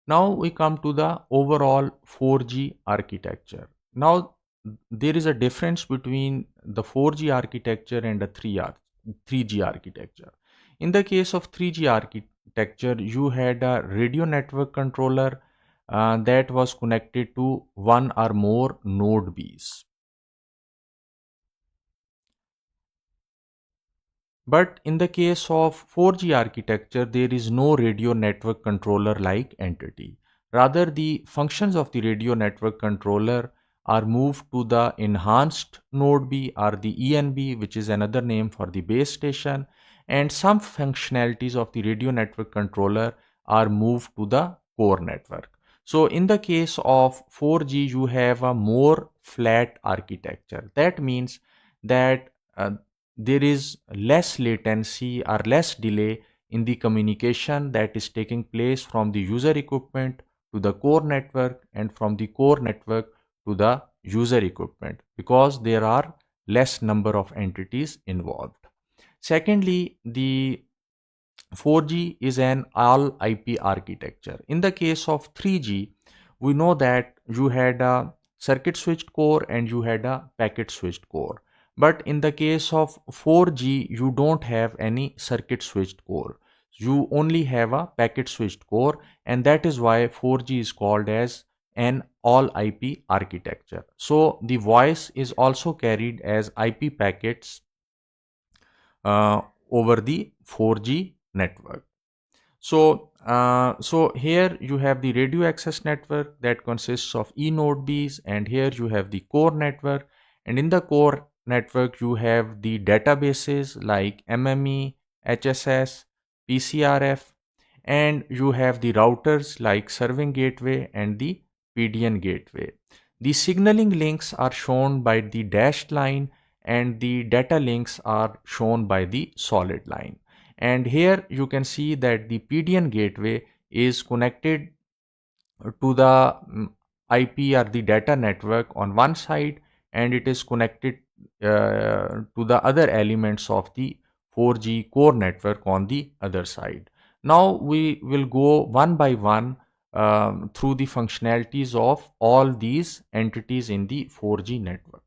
Now we come to the overall 4G architecture. Now there is a difference between the 4G architecture and the 3G architecture. In the case of 3G architecture, you had a radio network controller that was connected to one or more node Bs. But in the case of 4G architecture, there is no radio network controller like entity. Rather, the functions of the radio network controller are moved to the enhanced node B or the ENB, which is another name for the base station, and some functionalities of the radio network controller are moved to the core network. So in the case of 4G, you have a more flat architecture. That means that there is less latency or less delay in the communication that is taking place from the user equipment to the core network and from the core network to the user equipment, because there are less number of entities involved. Secondly, the 4G is an all IP architecture. In the case of 3G, we know that you had a circuit switched core and you had a packet switched core. But in the case of 4G, you don't have any circuit switched core. You only have a packet switched core, and that is why 4G is called as an all IP architecture. So the voice is also carried as IP packets uh, over the 4G network. So here you have the radio access network that consists of E node Bs, and here you have the core network. And in the core network, you have the databases like MME, HSS, PCRF, and you have the routers like serving gateway and the PDN gateway. The signaling links are shown by the dashed line, and the data links are shown by the solid line. And here you can see that the PDN gateway is connected to the IP or the data network on one side, and it is connected to the other elements of the 4G core network on the other side. Now we will go one by one through the functionalities of all these entities in the 4G network.